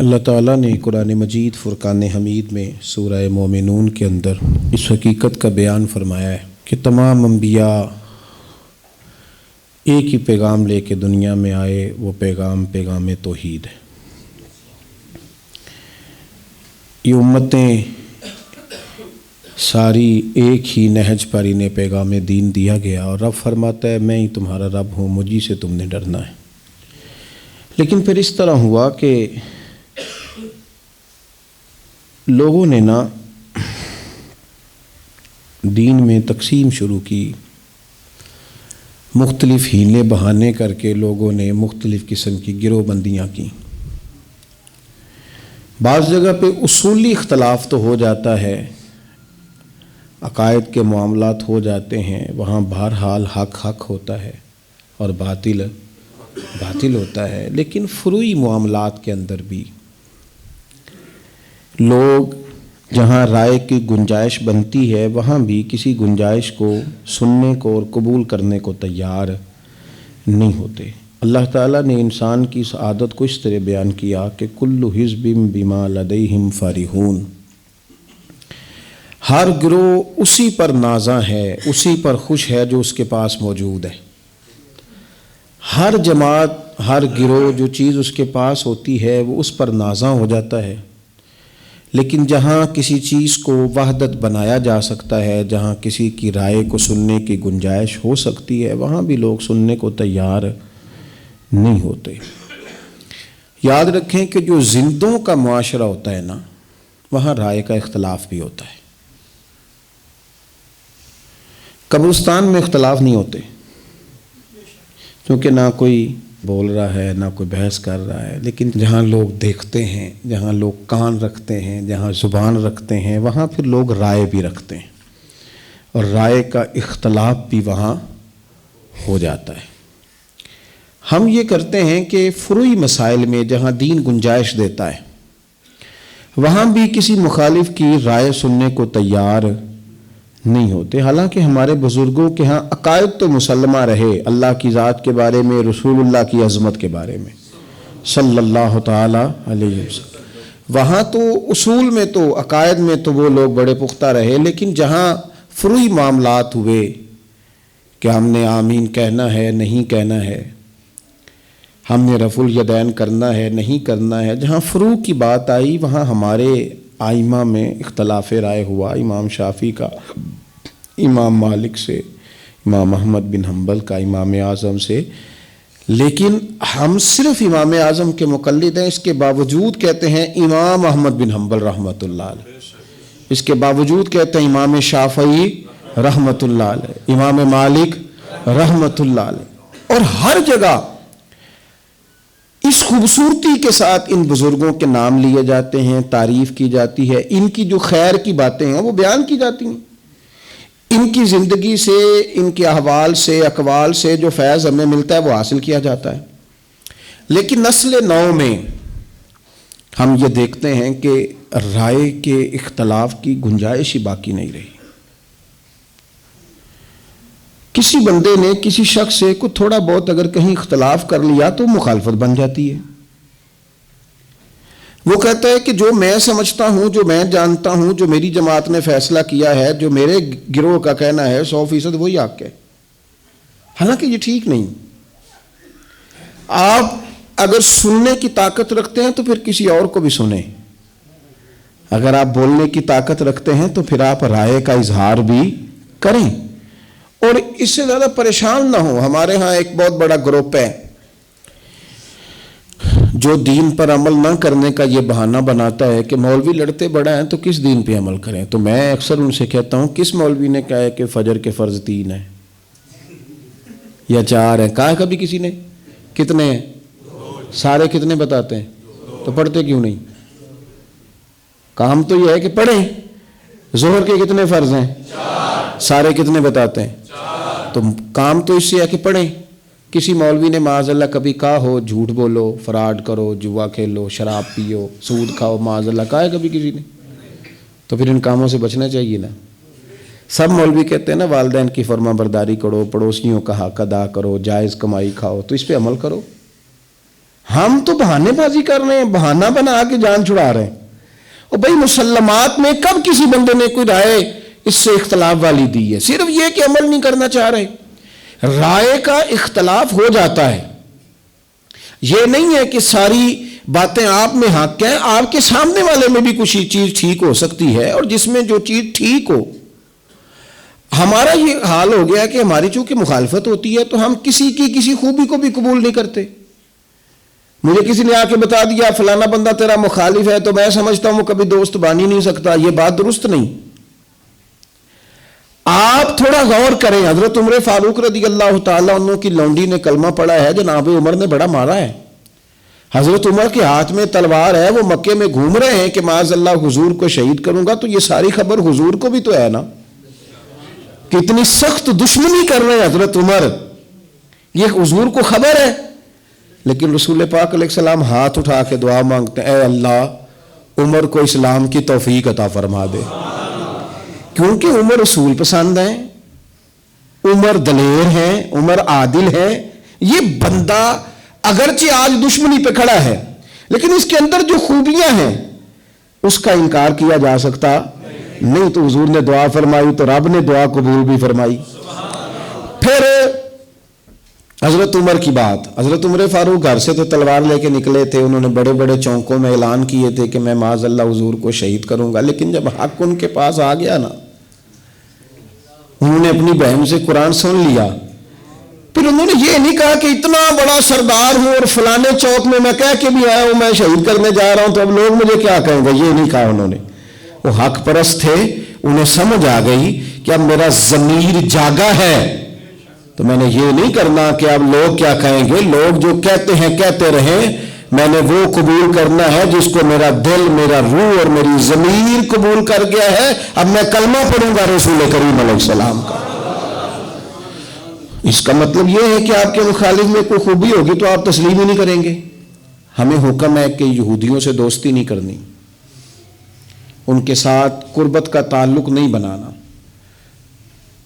اللہ تعالیٰ نے قرآن مجید فرقان حمید میں سورہ مومنون کے اندر اس حقیقت کا بیان فرمایا ہے کہ تمام انبیاء ایک ہی پیغام لے کے دنیا میں آئے، وہ پیغام توحید ہے۔ یہ امتیں ساری ایک ہی نہج پر انہیں پیغام دین دیا گیا، اور رب فرماتا ہے میں ہی تمہارا رب ہوں، مجھی سے تم نے ڈرنا ہے۔ لیکن پھر اس طرح ہوا کہ لوگوں نے دین میں تقسیم شروع کی، مختلف ہیلے بہانے کر کے لوگوں نے مختلف قسم کی گروہ بندیاں کی۔ بعض جگہ پہ اصولی اختلاف تو ہو جاتا ہے، عقائد کے معاملات ہو جاتے ہیں، وہاں بہرحال حق ہوتا ہے اور باطل ہوتا ہے، لیکن فروعی معاملات کے اندر بھی لوگ جہاں رائے کی گنجائش بنتی ہے وہاں بھی کسی گنجائش کو سننے کو اور قبول کرنے کو تیار نہیں ہوتے۔ اللہ تعالیٰ نے انسان کی اس عادت کو اس طرح بیان کیا کہ کل حزب بما لدیہم فرحون، ہر گروہ اسی پر نازاں ہے، اسی پر خوش ہے جو اس کے پاس موجود ہے۔ ہر جماعت، ہر گروہ جو چیز اس کے پاس ہوتی ہے وہ اس پر نازاں ہو جاتا ہے، لیکن جہاں کسی چیز کو وحدت بنایا جا سکتا ہے، جہاں کسی کی رائے کو سننے کی گنجائش ہو سکتی ہے، وہاں بھی لوگ سننے کو تیار نہیں ہوتے۔ یاد رکھیں کہ جو زندوں کا معاشرہ ہوتا ہے وہاں رائے کا اختلاف بھی ہوتا ہے۔ قبرستان میں اختلاف نہیں ہوتے، کیونکہ نہ کوئی بول رہا ہے نہ کوئی بحث کر رہا ہے، لیکن جہاں لوگ دیکھتے ہیں، جہاں لوگ کان رکھتے ہیں، جہاں زبان رکھتے ہیں، وہاں پھر لوگ رائے بھی رکھتے ہیں، اور رائے کا اختلاف بھی وہاں ہو جاتا ہے۔ ہم یہ کرتے ہیں کہ فروعی مسائل میں جہاں دین گنجائش دیتا ہے وہاں بھی کسی مخالف کی رائے سننے کو تیار نہیں ہوتے، حالانکہ ہمارے بزرگوں کے ہاں عقائد تو مسلمہ رہے، اللہ کی ذات کے بارے میں، رسول اللہ کی عظمت کے بارے میں صلی اللہ تعالی علیہ وسلم، وہاں تو اصول میں تو عقائد میں تو وہ لوگ بڑے پختہ رہے، لیکن جہاں فروعی معاملات ہوئے کہ ہم نے آمین کہنا ہے نہیں کہنا ہے، ہم نے رفع الیدین کرنا ہے نہیں کرنا ہے، جہاں فروع کی بات آئی وہاں ہمارے آئمہ میں اختلاف رائے ہوا، امام شافعی کا امام مالک سے، امام احمد بن حنبل کا امام اعظم سے، لیکن ہم صرف امام اعظم کے مقلد ہیں، اس کے باوجود کہتے ہیں امام احمد بن حنبل رحمۃ اللہ علیہ، اس کے باوجود کہتے ہیں امام شافعی رحمۃ اللہ علیہ، امام مالک رحمۃ اللہ علیہ، اور ہر جگہ اس خوبصورتی کے ساتھ ان بزرگوں کے نام لیے جاتے ہیں، تعریف کی جاتی ہے، ان کی جو خیر کی باتیں ہیں وہ بیان کی جاتی ہیں، ان کی زندگی سے، ان کے احوال سے، اقوال سے جو فیض ہمیں ملتا ہے وہ حاصل کیا جاتا ہے۔ لیکن نسل نو میں ہم یہ دیکھتے ہیں کہ رائے کے اختلاف کی گنجائش ہی باقی نہیں رہی۔ کسی بندے نے کسی شخص سے کوئی تھوڑا بہت اگر کہیں اختلاف کر لیا تو مخالفت بن جاتی ہے۔ وہ کہتا ہے کہ جو میں سمجھتا ہوں، جو میں جانتا ہوں، جو میری جماعت نے فیصلہ کیا ہے، جو میرے گروہ کا کہنا ہے 100% وہی حق ہے، حالانکہ یہ ٹھیک نہیں۔ آپ اگر سننے کی طاقت رکھتے ہیں تو پھر کسی اور کو بھی سنیں، اگر آپ بولنے کی طاقت رکھتے ہیں تو پھر آپ رائے کا اظہار بھی کریں، اور اس سے زیادہ پریشان نہ ہو۔ ہمارے ہاں ایک بہت بڑا گروپ ہے جو دین پر عمل نہ کرنے کا یہ بہانہ بناتا ہے کہ مولوی لڑتے بڑا ہیں تو کس دین پہ عمل کریں۔ تو میں اکثر ان سے کہتا ہوں کس مولوی نے کہا ہے کہ فجر کے فرض 3 ہیں یا 4 ہیں؟ کہا ہے کبھی کسی نے؟ کتنے ہیں؟ سارے کتنے بتاتے ہیں؟ تو پڑھتے کیوں نہیں؟ کام تو یہ ہے کہ پڑھیں۔ ظہر کے کتنے فرض ہیں؟ 4۔ سارے کتنے بتاتے ہیں؟ 4۔ تو کام تو اس سے ہے کہ پڑھیں۔ کسی مولوی نے معاذ اللہ کبھی کہا ہو جھوٹ بولو، فراڈ کرو، جوا کھیلو، شراب پیو، سود کھاؤ، معاذ اللہ کہا ہے کبھی کسی نے؟ تو پھر ان کاموں سے بچنا چاہیے نا۔ سب مولوی کہتے ہیں نا والدین کی فرما برداری کرو، پڑوسیوں کا حق ادا کرو، جائز کمائی کھاؤ، تو اس پہ عمل کرو۔ ہم تو بہانے بازی کر رہے ہیں، بہانہ بنا کے جان چھڑا رہے ہیں۔ اور بھائی مسلمات میں کب کسی بندے نے کوئی رائے اس سے اختلاف والی دی ہے؟ صرف یہ کہ عمل نہیں کرنا چاہ رہے۔ رائے کا اختلاف ہو جاتا ہے، یہ نہیں ہے کہ ساری باتیں آپ میں حق ہیں، آپ کے سامنے والے میں بھی کچھ چیز ٹھیک ہو سکتی ہے، اور جس میں جو چیز ٹھیک ہو۔ ہمارا یہ حال ہو گیا کہ ہماری چونکہ مخالفت ہوتی ہے تو ہم کسی کی کسی خوبی کو بھی قبول نہیں کرتے۔ مجھے کسی نے آ کے بتا دیا فلانا بندہ تیرا مخالف ہے تو میں سمجھتا ہوں وہ کبھی دوست بن ہی نہیں سکتا، یہ بات درست نہیں۔ آپ تھوڑا غور کریں، حضرت عمر فاروق رضی اللہ تعالیٰ عنہ کی لونڈی نے کلمہ پڑھا ہے، جناب عمر نے بڑا مارا ہے۔ حضرت عمر کے ہاتھ میں تلوار ہے، وہ مکے میں گھوم رہے ہیں کہ معاذ اللہ حضور کو شہید کروں گا، تو یہ ساری خبر حضور کو بھی تو ہے نا، کتنی سخت دشمنی کر رہے ہیں حضرت عمر، یہ حضور کو خبر ہے۔ لیکن رسول پاک علیہ السلام ہاتھ اٹھا کے دعا مانگتے ہیں، اے اللہ عمر کو اسلام کی توفیق عطا فرما دے، کیونکہ عمر رسول پسند ہیں، عمر دلیر ہیں، عمر عادل ہے۔ یہ بندہ اگرچہ آج دشمنی پہ کھڑا ہے لیکن اس کے اندر جو خوبیاں ہیں اس کا انکار کیا جا سکتا نہیں، تو حضور نے دعا فرمائی تو رب نے دعا قبول بھی فرمائی۔ پھر حضرت عمر کی بات، حضرت عمر فاروق گھر سے تو تلوار لے کے نکلے تھے، انہوں نے بڑے بڑے چونکوں میں اعلان کیے تھے کہ میں معاذ اللہ حضور کو شہید کروں گا، لیکن جب حق ان کے پاس آ گیا نا، انہوں نے اپنی بہن سے قرآن سن لیا، پھر انہوں نے یہ نہیں کہا کہ اتنا بڑا سردار ہوں اور فلانے چوک میں میں کہہ کے بھی آیا ہوں میں شہید کرنے جا رہا ہوں تو اب لوگ مجھے کیا کہیں گے، یہ نہیں کہا انہوں نے۔ وہ حق پرست تھے، انہیں سمجھ آ گئی کہ اب میرا ضمیر جاگا ہے تو میں نے یہ نہیں کرنا کہ اب لوگ کیا کہیں گے، لوگ جو کہتے ہیں کہتے رہیں، میں نے وہ قبول کرنا ہے جس کو میرا دل، میرا روح اور میری ضمیر قبول کر گیا ہے۔ اب میں کلمہ پڑھوں گا رسول کریم علیہ السلام کا۔ اس کا مطلب یہ ہے کہ آپ کے مخالف میں کوئی خوبی ہوگی تو آپ تسلیم ہی نہیں کریں گے۔ ہمیں حکم ہے کہ یہودیوں سے دوستی نہیں کرنی، ان کے ساتھ قربت کا تعلق نہیں بنانا،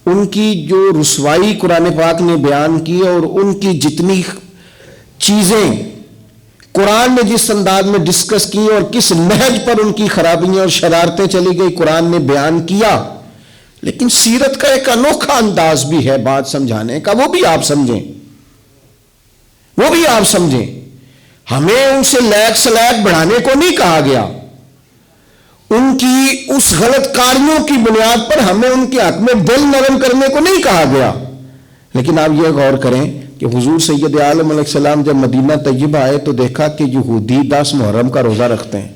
ان کی جو رسوائی قرآن پاک نے بیان کی اور ان کی جتنی چیزیں قرآن نے جس انداز میں ڈسکس کی اور کس نہج پر ان کی خرابیاں اور شرارتیں چلی گئی قرآن نے بیان کیا، لیکن سیرت کا ایک انوکھا انداز بھی ہے بات سمجھانے کا، وہ بھی آپ سمجھیں، وہ بھی آپ سمجھیں۔ ہمیں ان سے لیک سلیک بڑھانے کو نہیں کہا گیا، ان کی اس غلط کاریوں کی بنیاد پر ہمیں ان کے حق میں دل نرم کرنے کو نہیں کہا گیا۔ لیکن آپ یہ غور کریں کہ حضور سید عالم علیہ السلام جب مدینہ طیبہ آئے تو دیکھا کہ یہودی 10 محرم کا روزہ رکھتے ہیں۔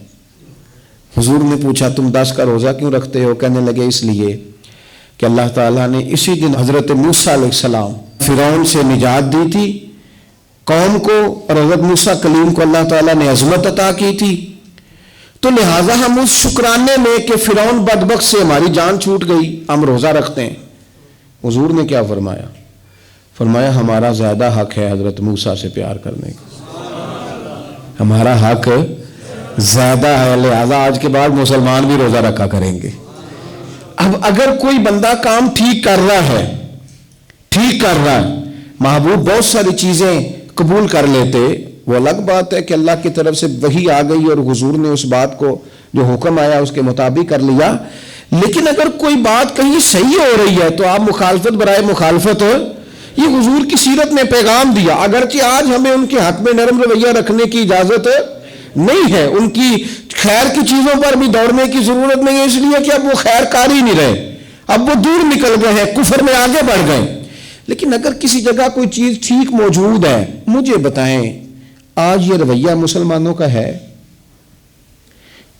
حضور نے پوچھا تم 10 کا روزہ کیوں رکھتے ہو؟ کہنے لگے اس لیے کہ اللہ تعالیٰ نے اسی دن حضرت موسیٰ علیہ السلام فرعون سے نجات دی تھی قوم کو، اور حضرت موسیٰ کلیم کو اللہ تعالیٰ نے عظمت عطا کی تھی، تو لہٰذا ہم اس شکرانے میں کہ فرعون بدبخت سے ہماری جان چھوٹ گئی ہم روزہ رکھتے ہیں۔ حضور نے کیا فرمایا؟ فرمایا ہمارا زیادہ حق ہے حضرت موسیٰ سے پیار کرنے کا، ہمارا حق زیادہ ہے، لہٰذا آج کے بعد مسلمان بھی روزہ رکھا کریں گے۔ اب اگر کوئی بندہ کام ٹھیک کر رہا ہے، محبوب بہت ساری چیزیں قبول کر لیتے، وہ الگ بات ہے کہ اللہ کی طرف سے وحی آ گئی اور حضور نے اس بات کو جو حکم آیا اس کے مطابق کر لیا، لیکن اگر کوئی بات کہیں صحیح ہو رہی ہے تو آپ مخالفت برائے مخالفت، یہ حضور کی سیرت نے پیغام دیا۔ اگرچہ آج ہمیں ان کے حق میں نرم رویہ رکھنے کی اجازت نہیں ہے، ان کی خیر کی چیزوں پر بھی دوڑنے کی ضرورت نہیں ہے، اس لیے کہ اب وہ خیر کار ہی نہیں رہے، اب وہ دور نکل گئے ہیں، کفر میں آگے بڑھ گئے۔ لیکن اگر کسی جگہ کوئی چیز ٹھیک موجود ہے، مجھے بتائیں آج یہ رویہ مسلمانوں کا ہے؟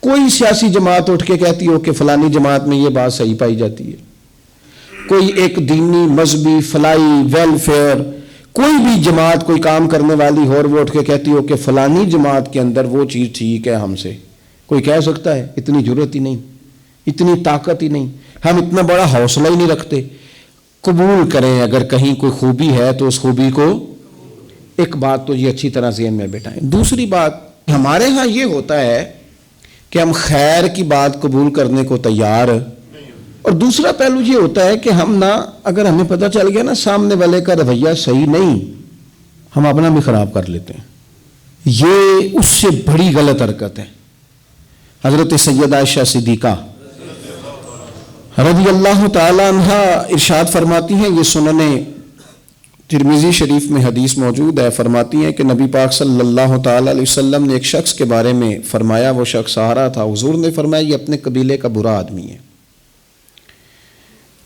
کوئی سیاسی جماعت اٹھ کے کہتی ہو کہ فلانی جماعت میں یہ بات صحیح پائی جاتی ہے، کوئی ایک دینی مذہبی فلائی ویلفیئر کوئی بھی جماعت کوئی کام کرنے والی ہو اور وہ اٹھ کے کہتی ہو کہ فلانی جماعت کے اندر وہ چیز ٹھیک ہے ہم سے، کوئی کہہ سکتا ہے؟ اتنی جرت ہی نہیں، اتنی طاقت ہی نہیں، ہم اتنا بڑا حوصلہ ہی نہیں رکھتے۔ قبول کریں اگر کہیں کوئی خوبی ہے تو اس خوبی کو، ایک بات تو یہ اچھی طرح ذہن میں بیٹھائیں۔ دوسری بات، ہمارے ہاں یہ ہوتا ہے کہ ہم خیر کی بات قبول کرنے کو تیار، اور دوسرا پہلو یہ ہوتا ہے کہ ہم نہ، اگر ہمیں پتہ چل گیا نا سامنے والے کا رویہ صحیح نہیں، ہم اپنا بھی خراب کر لیتے ہیں۔ یہ اس سے بڑی غلط حرکت ہے۔ حضرت سیدہ عائشہ صدیقہ رضی اللہ تعالی عنہ ارشاد فرماتی ہیں، یہ سنن ترمذی شریف میں حدیث موجود ہے، فرماتی ہیں کہ نبی پاک صلی اللہ تعالی علیہ وسلم نے ایک شخص کے بارے میں فرمایا، وہ شخص سہارا تھا، حضور نے فرمایا یہ اپنے قبیلے کا برا آدمی ہے۔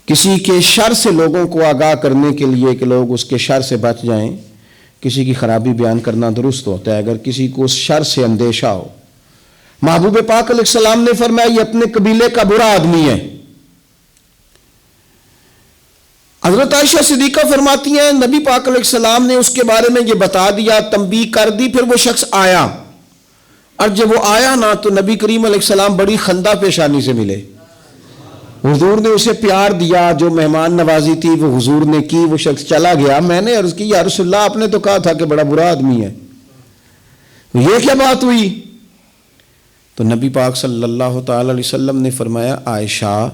کسی کے شر سے لوگوں کو آگاہ کرنے کے لیے کہ لوگ اس کے شر سے بچ جائیں، کسی کی خرابی بیان کرنا درست ہوتا ہے اگر کسی کو اس شر سے اندیشہ ہو۔ محبوب پاک علیہ السلام نے فرمایا یہ اپنے قبیلے کا برا آدمی ہے۔ حضرت عائشہ صدیقہ فرماتی ہیں نبی پاک علیہ السلام نے اس کے بارے میں یہ بتا دیا، تنبیہ کر دی، پھر وہ شخص آیا، اور جب وہ آیا نا تو نبی کریم علیہ السلام بڑی خندہ پیشانی سے ملے، حضور نے اسے پیار دیا، جو مہمان نوازی تھی وہ حضور نے کی، وہ شخص چلا گیا۔ میں نے عرض کی یا رسول اللہ آپ نے تو کہا تھا کہ بڑا برا آدمی ہے، یہ کیا بات ہوئی؟ تو نبی پاک صلی اللہ تعالی علیہ وسلم نے فرمایا عائشہ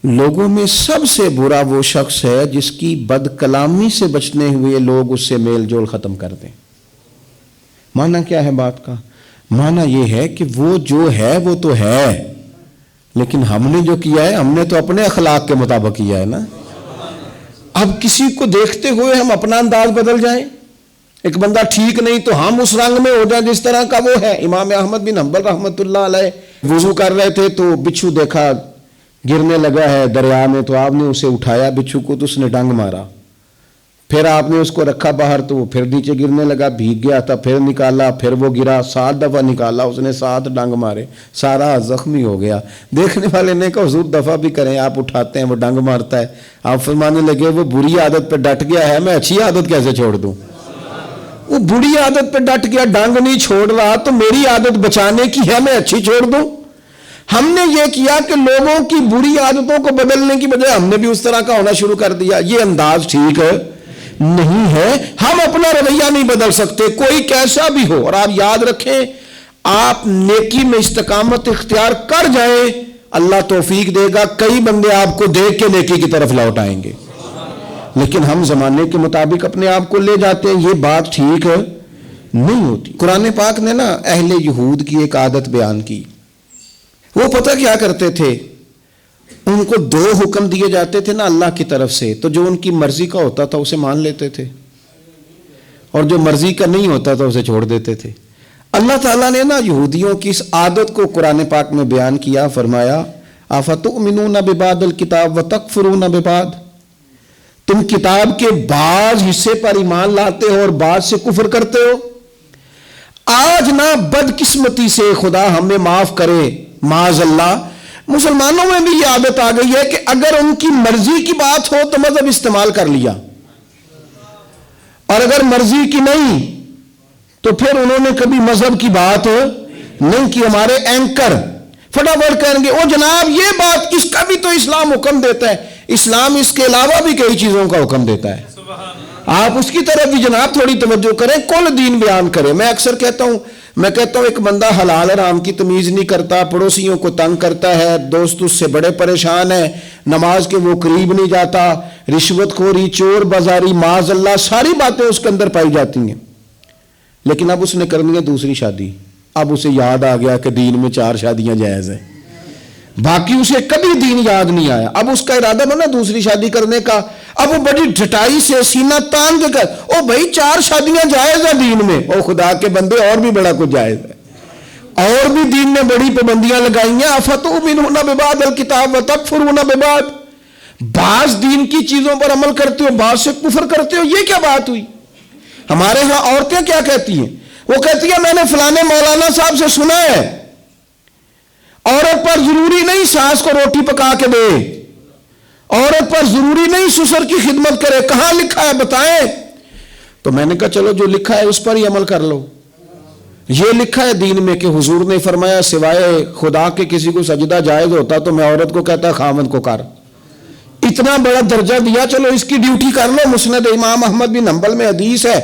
لوگوں میں سب سے برا وہ شخص ہے جس کی بد کلامی سے بچنے ہوئے لوگ اس سے میل جول ختم کر دیں۔ معنی کیا ہے بات کا؟ معنی یہ ہے کہ وہ جو ہے وہ تو ہے، لیکن ہم نے جو کیا ہے ہم نے تو اپنے اخلاق کے مطابق کیا ہے نا۔ اب کسی کو دیکھتے ہوئے ہم اپنا انداز بدل جائیں، ایک بندہ ٹھیک نہیں تو ہم اس رنگ میں ہو جائیں جس طرح کا وہ ہے۔ امام احمد بن حنبل رحمۃ اللہ علیہ وضو کر رہے تھے تو بچھو دیکھا گرنے لگا ہے دریا میں، تو آپ نے اسے اٹھایا بچھو کو، تو اس نے ڈنگ مارا، پھر آپ نے اس کو رکھا باہر تو وہ پھر نیچے گرنے لگا، بھیگ گیا تھا، پھر نکالا، پھر وہ گرا، 7 دفعہ نکالا اس نے، 7 ڈنگ مارے، سارا زخمی ہو گیا۔ دیکھنے والے نے کہا حضور دفعہ بھی کریں، آپ اٹھاتے ہیں وہ ڈنگ مارتا ہے۔ آپ فرمانے لگے وہ بری عادت پہ ڈٹ گیا ہے، میں اچھی عادت کیسے چھوڑ دوں؟ وہ بری عادت پہ ڈٹ گیا، ڈنگ نہیں چھوڑ رہا، تو میری عادت بچانے کی ہے، میں اچھی چھوڑ دوں؟ ہم نے یہ کیا کہ لوگوں کی بری عادتوں کو بدلنے کی بجائے ہم نے بھی اس طرح کا ہونا شروع کر دیا۔ یہ انداز ٹھیک نہیں ہے، ہم اپنا رویہ نہیں بدل سکتے کوئی کیسا بھی ہو۔ اور آپ یاد رکھیں آپ نیکی میں استقامت اختیار کر جائیں، اللہ توفیق دے گا، کئی بندے آپ کو دیکھ کے نیکی کی طرف لوٹ آئیں گے، لیکن ہم زمانے کے مطابق اپنے آپ کو لے جاتے ہیں، یہ بات ٹھیک نہیں ہوتی۔ قرآن پاک نے نا اہل یہود کی ایک عادت بیان کی، وہ پتہ کیا کرتے تھے، ان کو 2 حکم دیے جاتے تھے نا اللہ کی طرف سے، تو جو ان کی مرضی کا ہوتا تھا اسے مان لیتے تھے، اور جو مرضی کا نہیں ہوتا تھا اسے چھوڑ دیتے تھے۔ اللہ تعالیٰ نے نا یہودیوں کی اس عادت کو قرآن پاک میں بیان کیا، فرمایا افتؤمنون ببعض الکتاب وتکفرون ببعض، تم کتاب کے بعض حصے پر ایمان لاتے ہو اور بعض سے کفر کرتے ہو۔ آج نا بدقسمتی سے خدا ہمیں معاف کرے معاذ اللہ مسلمانوں میں بھی یہ عادت آ گئی ہے کہ اگر ان کی مرضی کی بات ہو تو مذہب استعمال کر لیا، اور اگر مرضی کی نہیں تو پھر انہوں نے کبھی مذہب کی بات نہیں کی۔ ہمارے اینکر فٹافٹ کہیں گے او جناب یہ بات اس کا بھی تو اسلام حکم دیتا ہے، اسلام اس کے علاوہ بھی کئی چیزوں کا حکم دیتا ہے، آپ اس کی طرف بھی جناب تھوڑی توجہ کریں، کل دین بیان کریں۔ میں اکثر کہتا ہوں ایک بندہ حلال حرام کی تمیز نہیں کرتا، پڑوسیوں کو تنگ کرتا ہے، دوست اس سے بڑے پریشان ہیں، نماز کے وہ قریب نہیں جاتا، رشوت خوری، چور بازاری، معاذ اللہ ساری باتیں اس کے اندر پائی جاتی ہیں، لیکن اب اس نے کرنی ہے دوسری شادی، اب اسے یاد آ گیا کہ دین میں 4 شادیاں جائز ہیں، باقی اسے کبھی دین یاد نہیں آیا، اب اس کا ارادہ بنا دوسری شادی کرنے کا، اب وہ بڑی ڈھٹائی سے سینہ تان کے کر او بھائی 4 شادیاں جائز ہیں دین میں، او خدا کے بندے اور بھی بڑا کچھ جائز ہے، اور بھی دین نے بڑی پابندیاں لگائی ہیں۔ افتؤمنون ببعض الکتاب وتکفرون ببعض، بعض دین کی چیزوں پر عمل کرتے ہو بعض سے کفر کرتے ہو، یہ کیا بات ہوئی؟ ہمارے ہاں عورتیں کیا کہتی ہیں، وہ کہتی ہیں میں نے فلانے مولانا صاحب سے سنا ہے عورت پر ضروری نہیں ساس کو روٹی پکا کے دے، عورت پر ضروری نہیں سسر کی خدمت کرے، کہاں لکھا ہے بتائیں؟ تو میں نے کہا چلو جو لکھا ہے اس پر ہی عمل کر لو، یہ لکھا ہے دین میں کہ حضور نے فرمایا سوائے خدا کے کسی کو سجدہ جائز ہوتا تو میں عورت کو کہتا خاوند کو کر، اتنا بڑا درجہ دیا، چلو اس کی ڈیوٹی کر لو۔ مسند امام احمد بن حنبل میں حدیث ہے،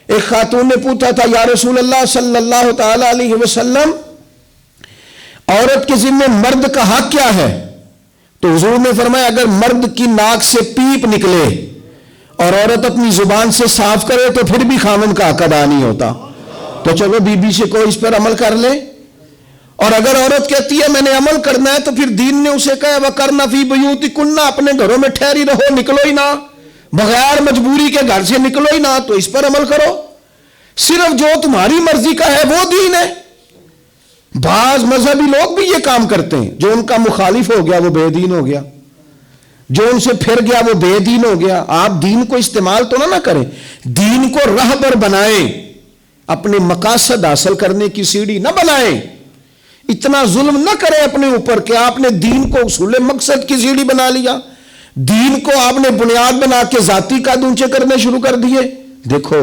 ایک خاتون نے پوچھا تھا یا رسول اللہ صلی اللہ تعالی علیہ وسلم عورت کے ذمہ مرد کا حق کیا ہے؟ تو حضور نے فرمایا اگر مرد کی ناک سے پیپ نکلے اور عورت اپنی زبان سے صاف کرے تو پھر بھی خاوند کا حق ادا نہیں ہوتا۔ تو چلو بیوی سے کوئی اس پر عمل کر لے. اور اگر عورت کہتی ہے میں نے عمل کرنا ہے تو پھر دین نے اسے کہا وَقَرْنَ فِي بُيُوتِكُنَّ، اپنے گھروں میں ٹھہری رہو، نکلو ہی نہ، بغیر مجبوری کے گھر سے نکلو ہی نہ، تو اس پر عمل کرو. صرف جو تمہاری مرضی کا ہے وہ دین ہے. بعض مذہبی لوگ بھی یہ کام کرتے ہیں، جو ان کا مخالف ہو گیا وہ بے دین ہو گیا، جو ان سے پھر گیا وہ بے دین ہو گیا. آپ دین کو استعمال تو نہ کریں، دین کو رہبر بنائیں، اپنے مقاصد حاصل کرنے کی سیڑھی نہ بنائیں. اتنا ظلم نہ کریں اپنے اوپر کہ آپ نے دین کو اصول مقصد کی سیڑھی بنا لیا، دین کو آپ نے بنیاد بنا کے ذاتی قد اونچے کرنے شروع کر دیے. دیکھو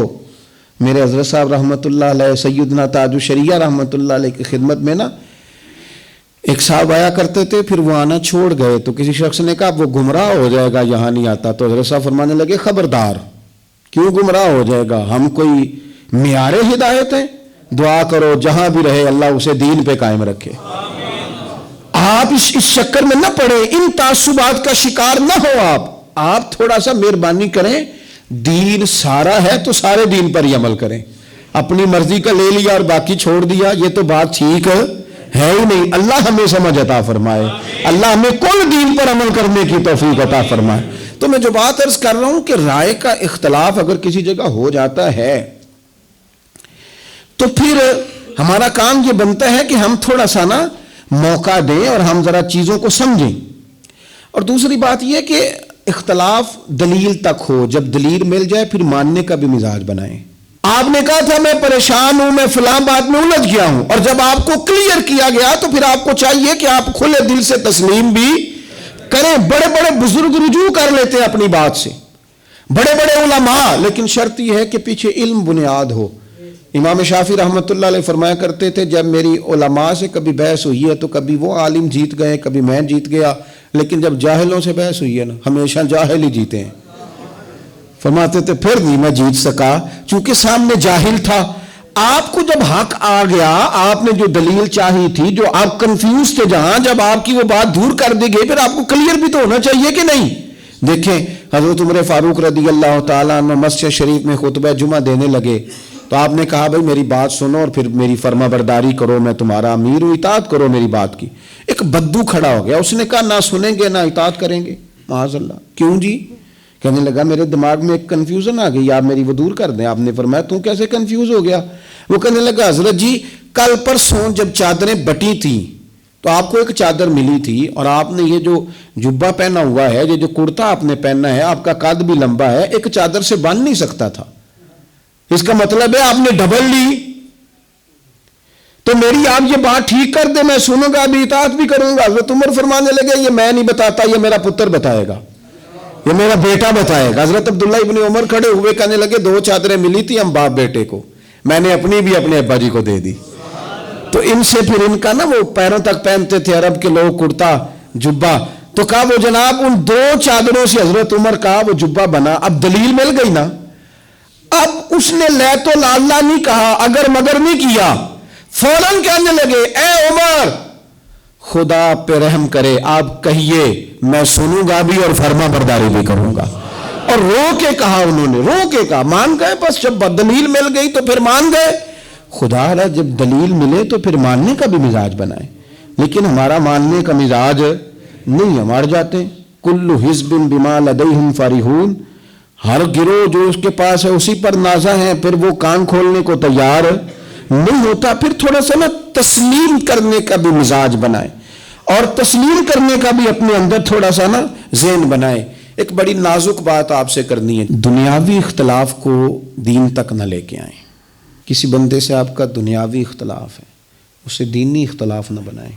میرے حضرت صاحب رحمۃ اللہ علیہ، سیدنا تاج الشریعہ رحمۃ اللہ علیہ کی خدمت میں نا ایک صاحب آیا کرتے تھے، پھر وہ آنا چھوڑ گئے تو کسی شخص نے کہا وہ گمراہ ہو جائے گا یہاں نہیں آتا. تو حضرت صاحب فرمانے لگے خبردار، کیوں گمراہ ہو جائے گا، ہم کوئی معیار ہدایت ہے، دعا کرو جہاں بھی رہے اللہ اسے دین پہ قائم رکھے. آپ اس چکر میں نہ پڑے، ان تعصبات کا شکار نہ ہو. آپ تھوڑا سا مہربانی کریں، دین سارا ہے تو سارے دین پر ہی عمل کریں. اپنی مرضی کا لے لیا اور باقی چھوڑ دیا، یہ تو بات ٹھیک ہے ہی نہیں. اللہ ہمیں سمجھ عطا فرمائے، اللہ ہمیں کل دین پر عمل کرنے کی توفیق عطا فرمائے. تو میں جو بات عرض کر رہا ہوں کہ رائے کا اختلاف اگر کسی جگہ ہو جاتا ہے تو پھر ہمارا کام یہ بنتا ہے کہ ہم تھوڑا سا نا موقع دیں اور ہم ذرا چیزوں کو سمجھیں. اور دوسری بات یہ کہ اختلاف دلیل تک ہو، جب دلیل مل جائے پھر ماننے کا بھی مزاج بنائیں. آپ نے کہا تھا میں پریشان ہوں، میں فلاں بات میں الجھ گیا ہوں، اور جب آپ کو کلیئر کیا گیا تو پھر آپ کو چاہیے کہ آپ کھلے دل سے تسلیم بھی کریں. بڑے بڑے بزرگ رجوع کر لیتے ہیں اپنی بات سے، بڑے بڑے علماء، لیکن شرط یہ ہے کہ پیچھے علم بنیاد ہو. امام شافعی رحمۃ اللہ علیہ فرمایا کرتے تھے جب میری علماء سے کبھی بحث ہوئی ہے تو کبھی وہ عالم جیت گئے، کبھی میں جیت گیا، لیکن جب جاہلوں سے بحث ہوئی ہے نا ہمیشہ جاہل ہی جیتے ہیں. فرماتے تھے پھر نہیں میں جیت سکا چونکہ سامنے جاہل تھا. آپ کو جب حق آ گیا، آپ نے جو دلیل چاہی تھی، جو آپ کنفیوز تھے جہاں، جب آپ کی وہ بات دور کر دی گئی پھر آپ کو کلیئر بھی تو ہونا چاہیے کہ نہیں. دیکھیں حضرت عمر فاروق رضی اللہ تعالیٰ عنہ مسجد شریف میں خطبہ جمعہ دینے لگے تو آپ نے کہا بھائی میری بات سنو اور پھر میری فرما برداری کرو، میں تمہارا امیر ہوں، اطاعت کرو میری بات کی. ایک بدو کھڑا ہو گیا، اس نے کہا نہ سنیں گے نہ اطاعت کریں گے. معاذ اللہ. کیوں جی؟ کہنے لگا میرے دماغ میں ایک کنفیوژن آ گئی، آپ میری وہ دور کر دیں. آپ نے فرمایا تو کیسے کنفیوز ہو گیا؟ وہ کہنے لگا حضرت جی کل پرسوں جب چادریں بٹی تھیں تو آپ کو ایک چادر ملی تھی اور آپ نے یہ جو جبہ پہنا ہوا ہے، یہ جو کرتا آپ نے پہنا ہے، آپ کا قد بھی لمبا ہے، ایک چادر سے باندھ نہیں سکتا تھا. اس کا مطلب ہے آپ نے ڈبل لی. تو میری آپ یہ بات ٹھیک کر دیں، میں سنوں گا، ابھی اطاعت بھی کروں گا. حضرت عمر فرمانے لگے یہ میں نہیں بتاتا، یہ میرا پتر بتائے گا، یہ میرا بیٹا بتائے گا. حضرت عبداللہ ابن عمر کھڑے ہوئے کہنے لگے 2 چادریں ملی تھی ہم باپ بیٹے کو، میں نے اپنی بھی اپنے ابا جی کو دے دی. تو ان سے پھر ان کا نا وہ پیروں تک پہنتے تھے عرب کے لوگ کرتا جبہ، تو کہا وہ جناب ان 2 چادروں سے حضرت عمر کا وہ جبہ بنا. اب دلیل مل گئی نا. اب اس نے لے تو اللہ نہیں کہا، اگر مگر نہیں کیا، فوراً کہنے لگے اے عمر خدا پہ رحم کرے، آپ کہیے میں سنوں گا بھی اور فرما برداری بھی کروں گا. اور رو کے کہا، انہوں نے رو کے کہا، مان گئے. بس جب دلیل مل گئی تو پھر مان گئے. خدا را جب دلیل ملے تو پھر ماننے کا بھی مزاج بنائے. لیکن ہمارا ماننے کا مزاج نہیں، ہم ہار جاتے ہیں. کل حزب بما لدیہم فرحون، ہر گروہ جو اس کے پاس ہے اسی پر نازا ہے، پھر وہ کان کھولنے کو تیار نہیں ہوتا. پھر تھوڑا سا نا تسلیم کرنے کا بھی مزاج بنائے اور تسلیم کرنے کا بھی اپنے اندر تھوڑا سا نا ذہن بنائے. ایک بڑی نازک بات آپ سے کرنی ہے، دنیاوی اختلاف کو دین تک نہ لے کے آئیں. کسی بندے سے آپ کا دنیاوی اختلاف ہے، اسے دینی اختلاف نہ بنائیں.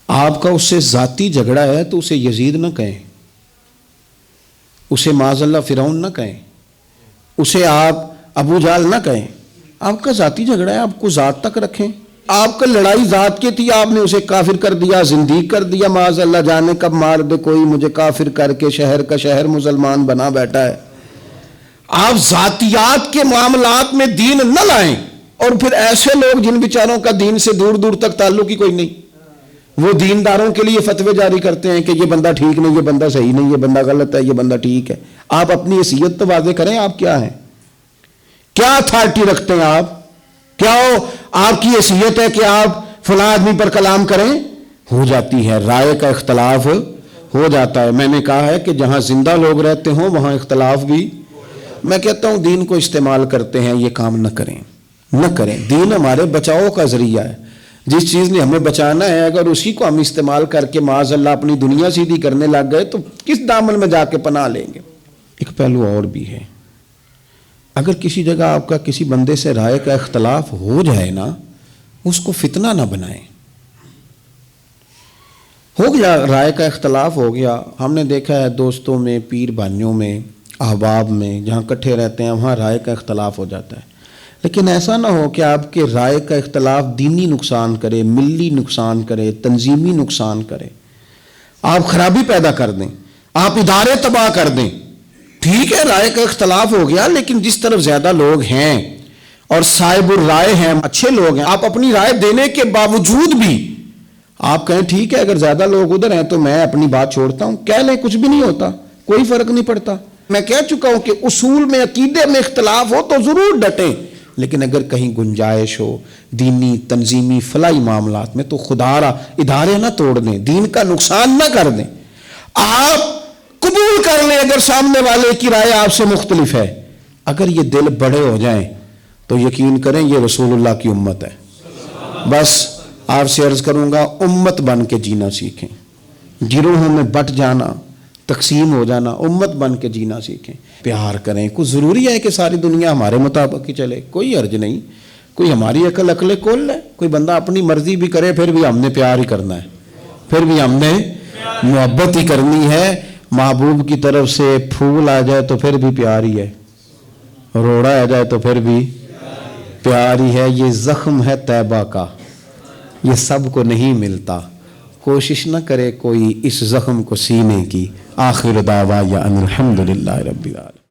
آپ کا اس سے ذاتی جھگڑا ہے تو اسے یزید نہ کہیں، اسے معاذ اللہ فرعون نہ کہیں، اسے آپ ابو جہل نہ کہیں. آپ کا ذاتی جھگڑا ہے، آپ کو ذات تک رکھیں. آپ کا لڑائی ذات کی تھی، آپ نے اسے کافر کر دیا، زندیق کر دیا، معاذ اللہ جانے کب مار دے کوئی مجھے کافر کر کے شہر کا شہر مسلمان بنا بیٹھا ہے. آپ ذاتیات کے معاملات میں دین نہ لائیں. اور پھر ایسے لوگ جن بیچاروں کا دین سے دور دور تک تعلق ہی کوئی نہیں، وہ دینداروں کے لیے فتوے جاری کرتے ہیں کہ یہ بندہ ٹھیک نہیں، یہ بندہ صحیح نہیں، یہ بندہ غلط ہے، یہ بندہ ٹھیک ہے. آپ اپنی حیثیت تو واضح کریں، آپ کیا ہیں. کیا اتھارٹی رکھتے ہیں آپ؟ کیا آپ کی حیثیت ہے کہ آپ فلاں آدمی پر کلام کریں؟ ہو جاتی ہے، رائے کا اختلاف ہو جاتا ہے۔ میں نے کہا ہے کہ جہاں زندہ لوگ رہتے ہوں وہاں اختلاف بھی، میں کہتا ہوں دین کو استعمال کرتے ہیں، یہ کام نہ کریں، نہ کریں۔ دین ہمارے بچاؤ کا ذریعہ ہے، جس چیز نے ہمیں بچانا ہے اگر اسی کو ہم استعمال کر کے معاذ اللہ اپنی دنیا سیدھی کرنے لگ گئے تو کس دامن میں جا کے پناہ لیں گے؟ ایک پہلو اور بھی ہے، اگر کسی جگہ آپ کا کسی بندے سے رائے کا اختلاف ہو جائے نا، اس کو فتنہ نہ بنائیں۔ ہو گیا رائے کا اختلاف، ہو گیا، ہم نے دیکھا ہے دوستوں میں، پیر بھائیوں میں، احباب میں، جہاں اکٹھے رہتے ہیں وہاں رائے کا اختلاف ہو جاتا ہے، لیکن ایسا نہ ہو کہ آپ کے رائے کا اختلاف دینی نقصان کرے، ملی نقصان کرے، تنظیمی نقصان کرے، آپ خرابی پیدا کر دیں، آپ ادارے تباہ کر دیں۔ ٹھیک ہے رائے کا اختلاف ہو گیا، لیکن جس طرف زیادہ لوگ ہیں اور صاحب الرائے ہیں، اچھے لوگ ہیں، آپ اپنی رائے دینے کے باوجود بھی آپ کہیں ٹھیک ہے اگر زیادہ لوگ ادھر ہیں تو میں اپنی بات چھوڑتا ہوں، کہہ لیں، کچھ بھی نہیں ہوتا، کوئی فرق نہیں پڑتا۔ میں کہہ چکا ہوں کہ اصول میں، عقیدے میں اختلاف ہو تو ضرور ڈٹیں، لیکن اگر کہیں گنجائش ہو دینی، تنظیمی، فلاحی معاملات میں تو خدا را ادارے نہ توڑ دیں، دین کا نقصان نہ کر دیں۔ آپ قبول کر لیں اگر سامنے والے کی رائے آپ سے مختلف ہے، اگر یہ دل بڑے ہو جائیں تو یقین کریں یہ رسول اللہ کی امت ہے۔ بس آپ سے عرض کروں گا امت بن کے جینا سیکھیں، گروہوں میں بٹ جانا، تقسیم ہو جانا، امت بن کے جینا سیکھیں، پیار کریں۔ کچھ ضروری ہے کہ ساری دنیا ہمارے مطابق ہی چلے، کوئی حرج نہیں، کوئی ہماری عقل کل ہے، کوئی بندہ اپنی مرضی بھی کرے پھر بھی ہم نے پیار ہی کرنا ہے، پھر بھی ہم نے محبت ہی کرنی ہے۔ محبوب کی طرف سے پھول آ جائے تو پھر بھی پیار ہی ہے، روڑا آ جائے تو پھر بھی پیار ہی ہے۔ یہ زخم ہے طیبہ کا، یہ سب کو نہیں ملتا، کوشش نہ کرے کوئی اس زخم کو سینے کی۔ آخر دعوانا ان الحمدللہ رب العالمین۔